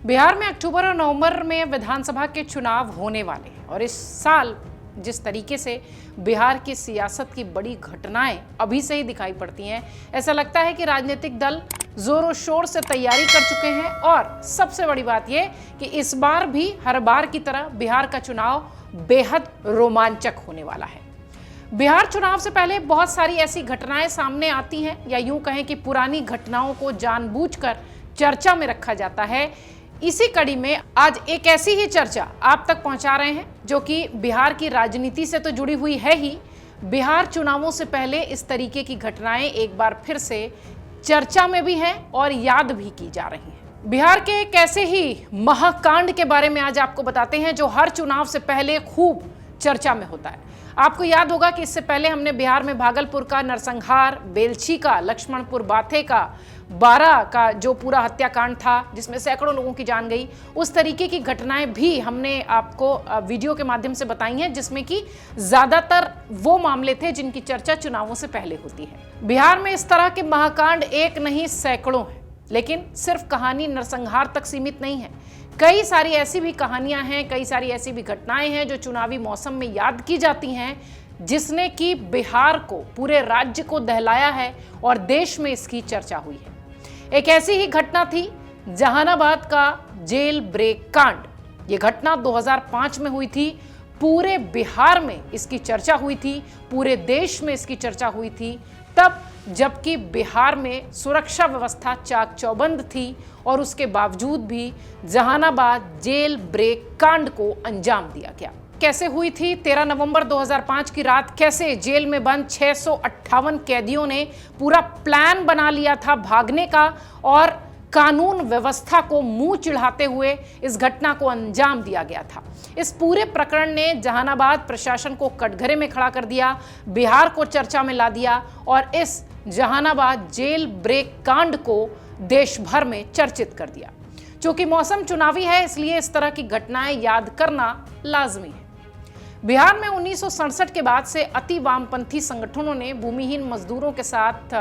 बिहार में अक्टूबर और नवंबर में विधानसभा के चुनाव होने वाले हैं और इस साल जिस तरीके से बिहार की सियासत की बड़ी घटनाएं अभी से ही दिखाई पड़ती हैं, ऐसा लगता है कि राजनीतिक दल जोरों शोर से तैयारी कर चुके हैं। और सबसे बड़ी बात यह कि इस बार भी हर बार की तरह बिहार का चुनाव बेहद रोमांचक होने वाला है। बिहार चुनाव से पहले बहुत सारी ऐसी घटनाएं सामने आती हैं, या यूं कहें कि पुरानी घटनाओं को जानबूझकर चर्चा में रखा जाता है। इसी कड़ी में आज एक ऐसी ही चर्चा आप तक पहुंचा रहे हैं जो कि बिहार की राजनीति से तो जुड़ी हुई है ही, बिहार चुनावों से पहले इस तरीके की घटनाएं एक बार फिर से चर्चा में भी हैं और याद भी की जा रही हैं। बिहार के एक ऐसे ही महाकांड के बारे में आज आपको बताते हैं जो हर चुनाव से पहले खूब चर्चा में होता है। आपको याद होगा कि इससे पहले हमने बिहार में भागलपुर का नरसंहार, बेलछी का, लक्ष्मणपुर बाथे का, बारा का जो पूरा हत्याकांड था जिसमें सैकड़ों लोगों की जान गई, उस तरीके की घटनाएं भी हमने आपको वीडियो के माध्यम से बताई हैं, जिसमें कि ज्यादातर वो मामले थे जिनकी चर्चा चुनावों से पहले होती है। बिहार में इस तरह के महाकांड एक नहीं सैकड़ों हैं, लेकिन सिर्फ कहानी नरसंहार तक सीमित नहीं है। कई सारी ऐसी भी कहानियां हैं, कई सारी ऐसी भी घटनाएं हैं जो चुनावी मौसम में याद की जाती हैं, जिसने कि बिहार को, पूरे राज्य को दहलाया है और देश में इसकी चर्चा हुई है। एक ऐसी ही घटना थी जहानाबाद का जेल ब्रेक कांड। यह घटना 2005 में हुई थी। पूरे बिहार में इसकी चर्चा हुई थी, पूरे देश में इसकी चर्चा हुई थी, तब जबकि बिहार में सुरक्षा व्यवस्था चाक चौबंद थी और उसके बावजूद भी जहानाबाद जेल ब्रेक कांड को अंजाम दिया गया। कैसे हुई थी? 13 नवंबर 2005 की रात कैसे जेल में बंद 658 कैदियों ने पूरा प्लान बना लिया था भागने का और कानून व्यवस्था को मुंह चिढ़ाते हुए इस घटना को अंजाम दिया गया था। इस पूरे प्रकरण ने जहानाबाद प्रशासन को कटघरे में खड़ा कर दिया, बिहार को चर्चा में ला दिया और इस जहानाबाद जेल ब्रेक कांड को देश भर में चर्चित कर दिया। चूंकि मौसम चुनावी है, इसलिए इस तरह की घटनाएं याद करना लाजमी है। बिहार में 1967 के बाद से अति वामपंथी संगठनों ने भूमिहीन मजदूरों के साथ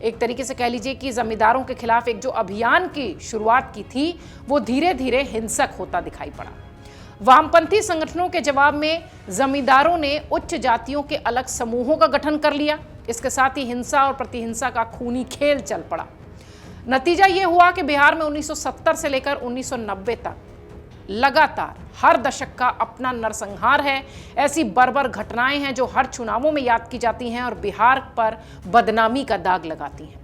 एक तरीके से कह लीजिए कि जमींदारों के खिलाफ एक जो अभियान की शुरुआत की थी, वो धीरे धीरे हिंसक होता दिखाई पड़ा। वामपंथी संगठनों के जवाब में जमींदारों ने उच्च जातियों के अलग समूहों का गठन कर लिया। इसके साथ ही हिंसा और प्रतिहिंसा का खूनी खेल चल पड़ा। नतीजा यह हुआ कि बिहार में 1970 से लेकर 1990 तक लगातार हर दशक का अपना नरसंहार है। ऐसी बर्बर घटनाएं हैं जो हर चुनावों में याद की जाती हैं और बिहार पर बदनामी का दाग लगाती हैं।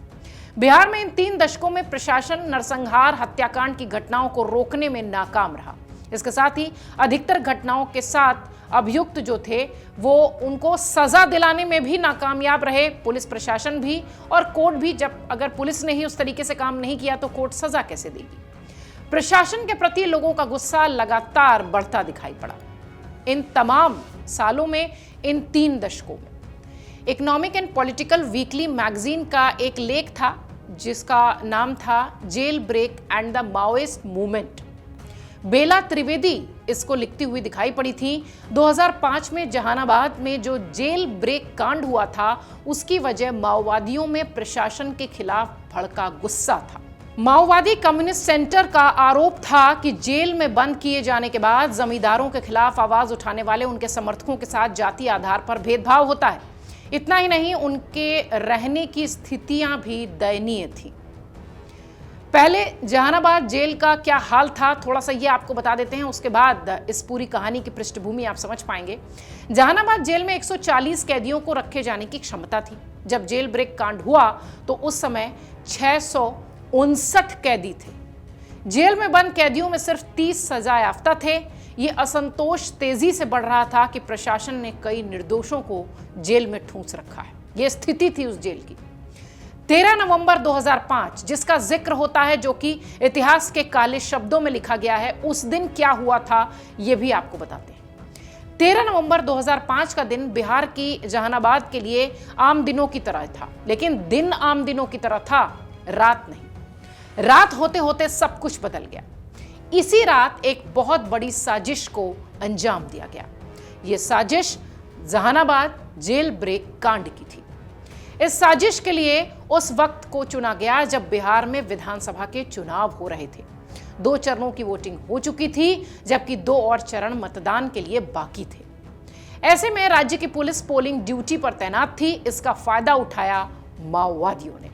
बिहार में इन 3 दशकों में प्रशासन नरसंहार हत्याकांड की घटनाओं को रोकने में नाकाम रहा। इसके साथ ही अधिकतर घटनाओं के साथ अभियुक्त जो थे वो उनको सजा दिलाने में भी नाकामयाब रहे, पुलिस प्रशासन भी और कोर्ट भी। जब अगर पुलिस ने ही उस तरीके से काम नहीं किया तो कोर्ट सजा कैसे देगी? प्रशासन के प्रति लोगों का गुस्सा लगातार बढ़ता दिखाई पड़ा। इन तमाम सालों में, इन 3 दशकों में Economic and Political Weekly magazine का एक लेख था जिसका नाम था jail break and the Maoist movement. Bela Trivedi इसको लिखती हुई दिखाई पड़ी थी। 2005 में जहानाबाद में जो जेल ब्रेक कांड हुआ था, उसकी वजह माओवादियों में प्रशासन के खिलाफ भड़का गुस्सा था। माओवादी कम्युनिस्ट सेंटर का आरोप था कि जेल में बंद किए जाने के बाद जमींदारों के खिलाफ आवाज उठाने वाले उनके समर्थकों के साथ जाति आधार पर भेदभाव होता है। इतना ही नहीं, उनके रहने की स्थितियां भी दयनीय थी। पहले जहानाबाद जेल का क्या हाल था, थोड़ा सा ये आपको बता देते हैं, उसके बाद इस पूरी कहानी की पृष्ठभूमि आप समझ पाएंगे। जहानाबाद जेल में 140 कैदियों को रखे जाने की क्षमता थी। जब जेल ब्रेक कांड हुआ तो उस समय 659 कैदी थे। जेल में बंद कैदियों में सिर्फ 30 सजा याफ्ता थे। ये असंतोष तेजी से बढ़ रहा था कि प्रशासन ने कई निर्दोषों को जेल में ठूंस रखा है। यह स्थिति थी उस जेल की। 13 नवंबर 2005 जिसका जिक्र होता है, जो कि इतिहास के काले शब्दों में लिखा गया है, उस दिन क्या हुआ था यह भी आपको बताते हैं। 13 नवंबर 2005 का दिन बिहार की जहानाबाद के लिए आम दिनों की तरह था, लेकिन दिन आम दिनों की तरह था, रात नहीं। रात होते होते सब कुछ बदल गया। इसी रात एक बहुत बड़ी साजिश को अंजाम दिया गया। यह साजिश जहानाबाद जेल ब्रेक कांड की थी। इस साजिश के लिए उस वक्त को चुना गया जब बिहार में विधानसभा के चुनाव हो रहे थे। 2 चरणों की वोटिंग हो चुकी थी, जबकि 2 और चरण मतदान के लिए बाकी थे। ऐसे में राज्य की पुलिस पोलिंग ड्यूटी पर तैनात थी। इसका फायदा उठाया माओवादियों ने।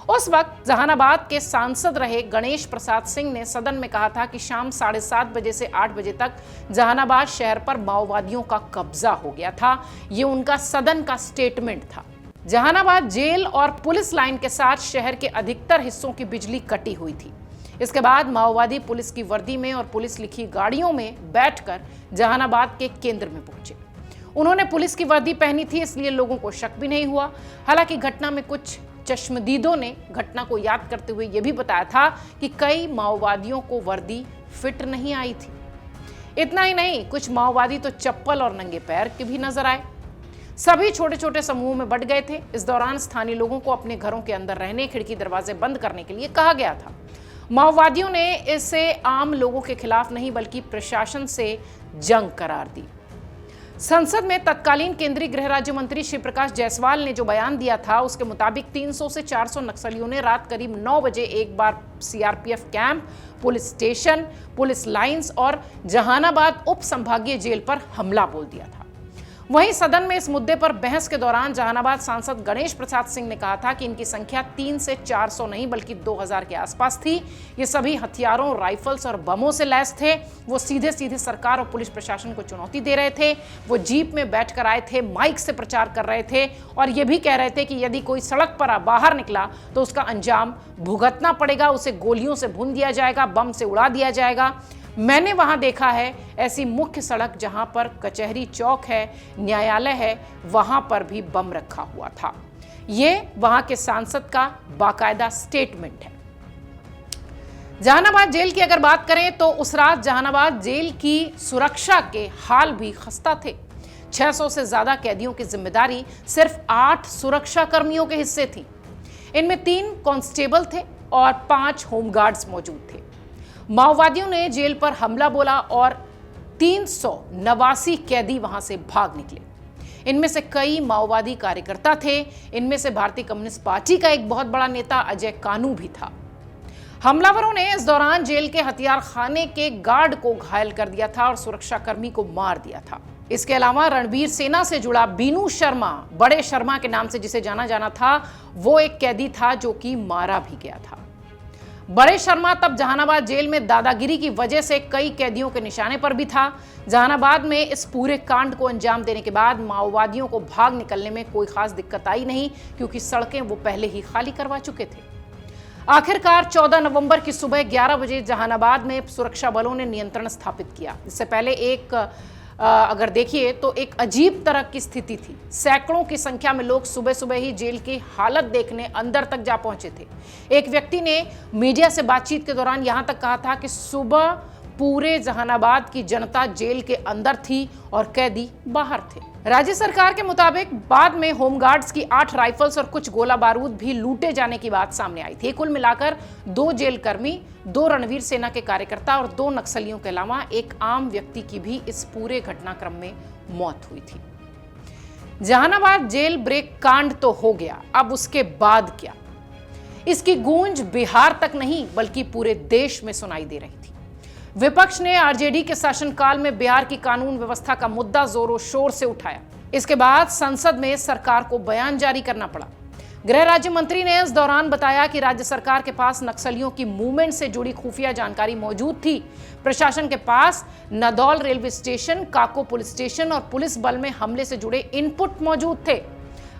उस वक्त जहानाबाद के सांसद रहे गणेश प्रसाद सिंह ने सदन में कहा था कि शाम 7:30 बजे से 8 बजे तक जहानाबाद शहर पर माओवादियों का कब्जा हो गया था। ये उनका सदन का स्टेटमेंट था। जहानाबाद जेल और पुलिस लाइन के साथ शहर के अधिकतर हिस्सों की बिजली कटी हुई थी। इसके बाद माओवादी पुलिस की वर्दी में और पुलिस लिखी गाड़ियों में बैठकर जहानाबाद के केंद्र में पहुंचे। उन्होंने पुलिस की वर्दी पहनी थी, इसलिए लोगों को शक भी नहीं हुआ। हालांकि घटना में कुछ चश्मदीदों ने घटना को याद करते हुए यह भी बताया था कि कई माओवादियों को वर्दी फिट नहीं आई थी। इतना ही नहीं, कुछ माओवादी तो चप्पल और नंगे पैर के भी नजर आए। सभी छोटे छोटे समूह में बंट गए थे। इस दौरान स्थानीय लोगों को अपने घरों के अंदर रहने, खिड़की दरवाजे बंद करने के लिए कहा गया था। माओवादियों ने इसे आम लोगों के खिलाफ नहीं बल्कि प्रशासन से जंग करार दी। संसद में तत्कालीन केंद्रीय गृह राज्य मंत्री शिव प्रकाश जायसवाल ने जो बयान दिया था, उसके मुताबिक 300 से 400 नक्सलियों ने रात करीब 9 बजे एक बार CRPF camp, police station, police lines और जहानाबाद उप संभागीय जेल पर हमला बोल दिया था। वहीं सदन में इस मुद्दे पर बहस के दौरान जहानाबाद सांसद गणेश प्रसाद सिंह ने कहा था कि इनकी संख्या 3 से 400 नहीं बल्कि 2000 के आसपास थी। ये सभी हथियारों, राइफल्स और बमों से लैस थे। वो सीधे सीधे सरकार और पुलिस प्रशासन को चुनौती दे रहे थे। वो जीप में बैठकर आए थे, माइक से प्रचार कर रहे थे और ये भी कह रहे थे कि यदि कोई सड़क पर बाहर निकला तो उसका अंजाम भुगतना पड़ेगा, उसे गोलियों से भून दिया जाएगा, बम से उड़ा दिया जाएगा। मैंने वहां देखा है ऐसी मुख्य सड़क जहां पर कचहरी चौक है, न्यायालय है, वहां पर भी बम रखा हुआ था। ये वहां के सांसद का बाकायदा स्टेटमेंट है। जहानाबाद जेल की अगर बात करें तो उस रात जहानाबाद जेल की सुरक्षा के हाल भी खस्ता थे। 600 से ज्यादा कैदियों की जिम्मेदारी सिर्फ 8 सुरक्षा कर्मियों के हिस्से थी। इनमें 3 कांस्टेबल थे और 5 होमगार्ड्स मौजूद थे। माओवादियों ने जेल पर हमला बोला और 389 कैदी वहां से भाग निकले। इनमें से कई माओवादी कार्यकर्ता थे। इनमें से भारतीय कम्युनिस्ट पार्टी का एक बहुत बड़ा नेता अजय कानू भी था। हमलावरों ने इस दौरान जेल के हथियार खाने के गार्ड को घायल कर दिया था और सुरक्षाकर्मी को मार दिया था। इसके अलावा रणबीर सेना से जुड़ा बीनू शर्मा, बड़े शर्मा के नाम से जिसे जाना था, वो एक कैदी था जो कि मारा भी गया था। बड़े शर्मा तब जहानाबाद जेल में दादागिरी की वजह से कई कैदियों के निशाने पर भी था। जहानाबाद में इस पूरे कांड को अंजाम देने के बाद माओवादियों को भाग निकलने में कोई खास दिक्कत आई नहीं, क्योंकि सड़कें वो पहले ही खाली करवा चुके थे। आखिरकार 14 नवंबर की सुबह 11 बजे जहानाबाद में सुरक्षा बलों ने नियंत्रण स्थापित किया। इससे पहले अगर देखिए तो एक अजीब तरह की स्थिति थी। सैकड़ों की संख्या में लोग सुबह सुबह ही जेल की हालत देखने अंदर तक जा पहुंचे थे। एक व्यक्ति ने मीडिया से बातचीत के दौरान यहां तक कहा था कि सुबह पूरे जहानाबाद की जनता जेल के अंदर थी और कैदी बाहर थे। राज्य सरकार के मुताबिक बाद में होमगार्ड्स की 8 राइफल्स और कुछ गोला बारूद भी लूटे जाने की बात सामने आई थी। कुल मिलाकर 2 जेल कर्मी, 2 रणवीर सेना के कार्यकर्ता और 2 नक्सलियों के अलावा एक आम व्यक्ति की भी इस पूरे घटनाक्रम में मौत हुई थी। जहानाबाद जेल ब्रेक कांड तो हो गया, अब उसके बाद क्या? इसकी गूंज बिहार तक नहीं बल्कि पूरे देश में सुनाई दे रही थी। विपक्ष ने आरजेडी के शासनकाल में बिहार की कानून व्यवस्था का मुद्दा जोरों शोर से उठाया। इसके बाद संसद में सरकार को बयान जारी करना पड़ा। गृह राज्य मंत्री ने इस दौरान बताया कि राज्य सरकार के पास नक्सलियों की मूवमेंट से जुड़ी खुफिया जानकारी मौजूद थी। प्रशासन के पास नदौल रेलवे स्टेशन, काको पुलिस स्टेशन और पुलिस बल में हमले से जुड़े इनपुट मौजूद थे।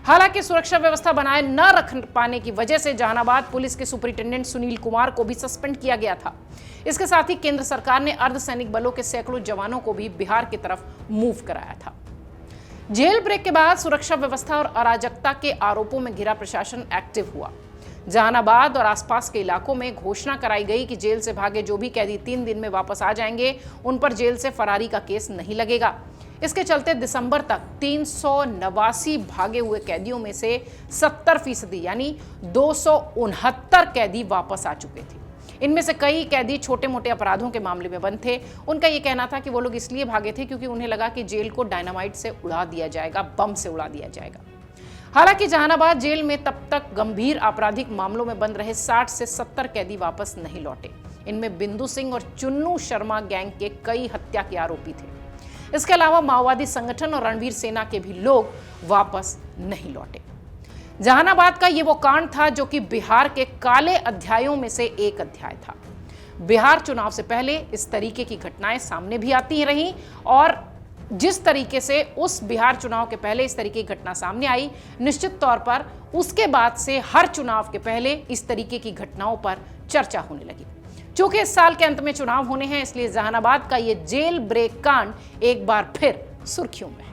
हालांकि सुरक्षा व्यवस्था बनाए न रख पाने की वजह से जहानाबाद पुलिस के सुपरिटेंडेंट सुनील कुमार को भी सस्पेंड किया गया था। इसके साथ ही केंद्र सरकार ने अर्धसैनिक बलों के सैकड़ों जवानों को भी बिहार की तरफ मूव कराया था। जेल ब्रेक के बाद सुरक्षा व्यवस्था और अराजकता के आरोपों में घिरा प्रशासन एक्टिव हुआ। जहानाबाद और आसपास के इलाकों में घोषणा कराई गई कि जेल से भागे जो भी कैदी 3 दिन में वापस आ जाएंगे, उन पर जेल से फरारी का केस नहीं लगेगा। इसके चलते दिसंबर तक 389 भागे हुए कैदियों में से 70% यानी 269 कैदी वापस आ चुके थे। इनमें से कई कैदी छोटे मोटे अपराधों के मामले में बंद थे। उनका यह कहना था कि वो लोग इसलिए भागे थे क्योंकि उन्हें लगा कि जेल को डायनामाइट से उड़ा दिया जाएगा, बम से उड़ा दिया जाएगा। हालांकि जहानाबाद जेल में तब तक गंभीर आपराधिक मामलों में बंद रहे 60 से 70 कैदी वापस नहीं लौटे। इनमें बिंदु सिंह और चुन्नू शर्मा गैंग के कई हत्या के आरोपी थे। इसके अलावा माओवादी संगठन और रणवीर सेना के भी लोग वापस नहीं लौटे। जहानाबाद का ये वो कांड था जो कि बिहार के काले अध्यायों में से एक अध्याय था। बिहार चुनाव से पहले इस तरीके की घटनाएं सामने भी आती रहीं और जिस तरीके से उस बिहार चुनाव के पहले इस तरीके की घटना सामने आई, निश्चित तौर पर उसके बाद से हर चुनाव के पहले इस तरीके की घटनाओं पर चर्चा होने लगी। चूंकि इस साल के अंत में चुनाव होने हैं, इसलिए जहानाबाद का ये जेल ब्रेक कांड एक बार फिर सुर्खियों में है।